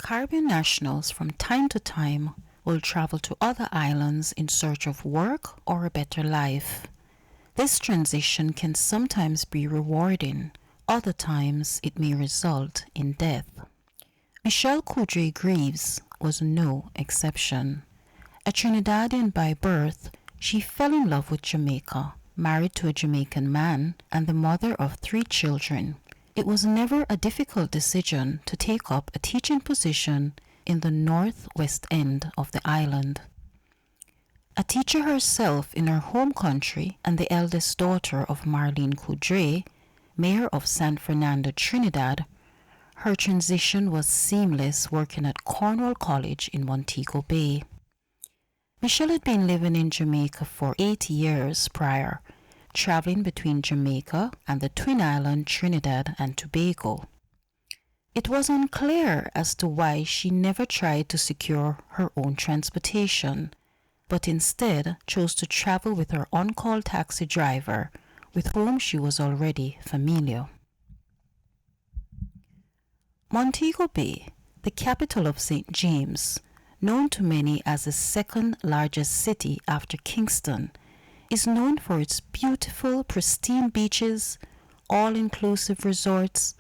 Caribbean nationals from time to time will travel to other islands in search of work or a better life. This transition can sometimes be rewarding, other times it may result in death. Michelle Coudray Greaves was no exception. A Trinidadian by birth, she fell in love with Jamaica, married to a Jamaican man, and the mother of 3 children. It was never a difficult decision to take up a teaching position in the northwest end of the island. A teacher herself in her home country and the eldest daughter of Marlene Coudray, mayor of San Fernando, Trinidad, her transition was seamless working at Cornwall College in Montego Bay. Michelle had been living in Jamaica for 8 years prior, traveling between Jamaica and the twin island Trinidad and Tobago. It was unclear as to why she never tried to secure her own transportation, but instead chose to travel with her on-call taxi driver, with whom she was already familiar. Montego Bay, the capital of St. James, known to many as the second largest city after Kingston, is known for its beautiful, pristine beaches, all-inclusive resorts,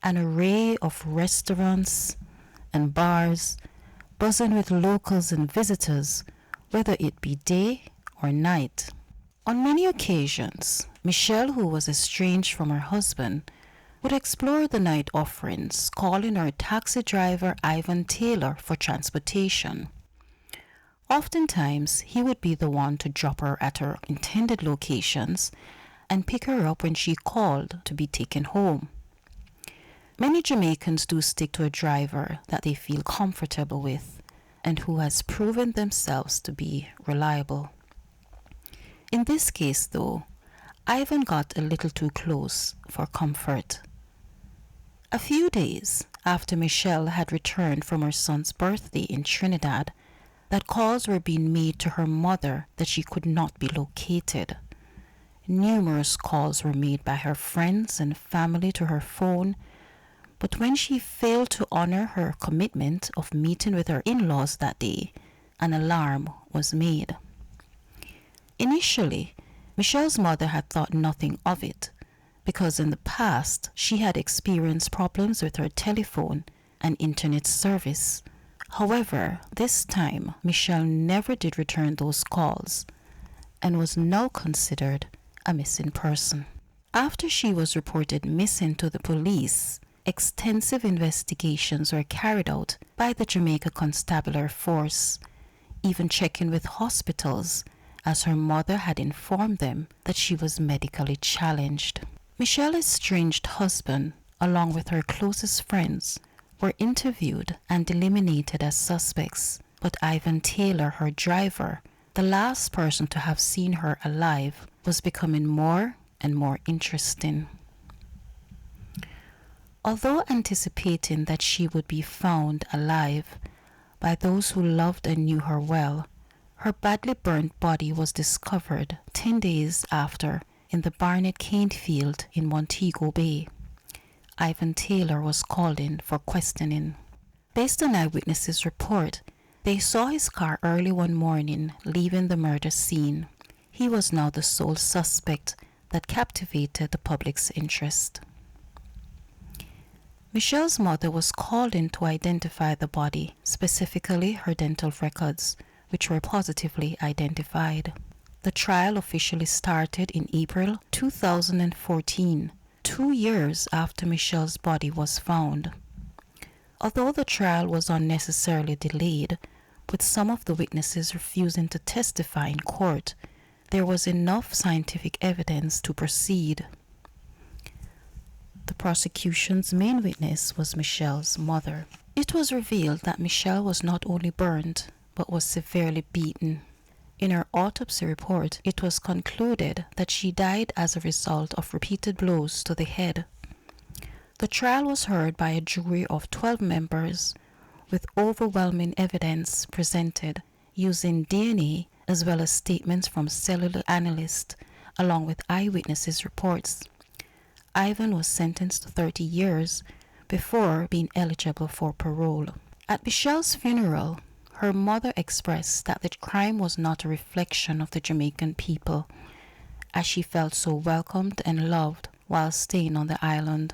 an array of restaurants and bars, buzzing with locals and visitors, whether it be day or night. On many occasions, Michelle, who was estranged from her husband, would explore the night offerings, calling her taxi driver Ivan Taylor for transportation. Oftentimes, he would be the one to drop her at her intended locations and pick her up when she called to be taken home. Many Jamaicans do stick to a driver that they feel comfortable with and who has proven themselves to be reliable. In this case, though, Ivan got a little too close for comfort. A few days after Michelle had returned from her son's birthday in Trinidad, that calls were being made to her mother that she could not be located. Numerous calls were made by her friends and family to her phone, but when she failed to honor her commitment of meeting with her in-laws that day, an alarm was made. Initially, Michelle's mother had thought nothing of it, because in the past she had experienced problems with her telephone and internet service. However, this time Michelle never did return those calls and was now considered a missing person. After she was reported missing to the police, extensive investigations were carried out by the Jamaica Constabulary Force, even checking with hospitals, as her mother had informed them that she was medically challenged. Michelle's estranged husband, along with her closest friends, were interviewed and eliminated as suspects, but Ivan Taylor, her driver, the last person to have seen her alive, was becoming more and more interesting. Although anticipating that she would be found alive by those who loved and knew her well, her badly burnt body was discovered 10 days after in the Barnett Cane Field in Montego Bay. Ivan Taylor was called in for questioning. Based on eyewitnesses' report, they saw his car early one morning leaving the murder scene. He was now the sole suspect that captivated the public's interest. Michelle's mother was called in to identify the body, specifically her dental records, which were positively identified. The trial officially started in April 2014, 2 years after Michelle's body was found. Although the trial was unnecessarily delayed, with some of the witnesses refusing to testify in court, there was enough scientific evidence to proceed. The prosecution's main witness was Michelle's mother. It was revealed that Michelle was not only burned, but was severely beaten. In her autopsy report, it was concluded that she died as a result of repeated blows to the head. The trial was heard by a jury of 12 members, with overwhelming evidence presented using DNA as well as statements from cellular analysts, along with eyewitnesses' reports. Ivan was sentenced to 30 years before being eligible for parole. At Michelle's funeral, her mother expressed that the crime was not a reflection of the Jamaican people, as she felt so welcomed and loved while staying on the island.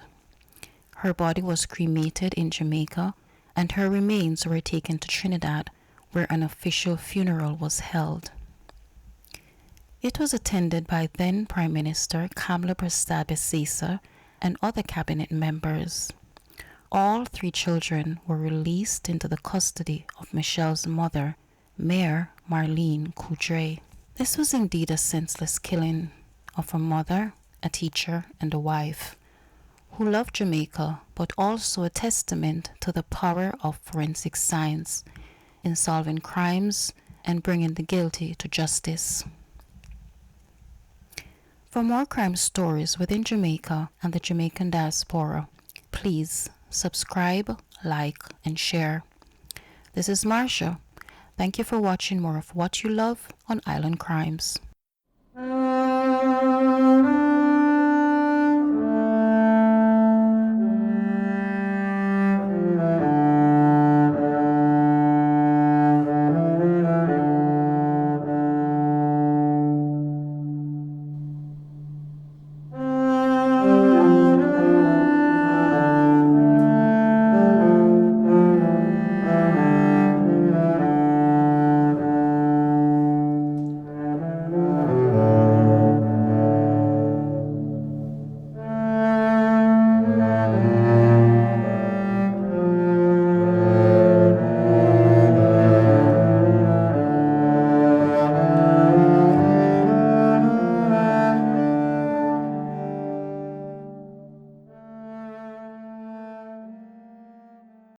Her body was cremated in Jamaica, and her remains were taken to Trinidad, where an official funeral was held. It was attended by then Prime Minister Kamla Prasad and other cabinet members. All three children were released into the custody of Michelle's mother, Mayor Marlene Coudray. This was indeed a senseless killing of a mother, a teacher, and a wife who loved Jamaica, but also a testament to the power of forensic science in solving crimes and bringing the guilty to justice. For more crime stories within Jamaica and the Jamaican diaspora, please subscribe, like, and share. This is Marsha. Thank you for watching more of What You Love on Island Crimes.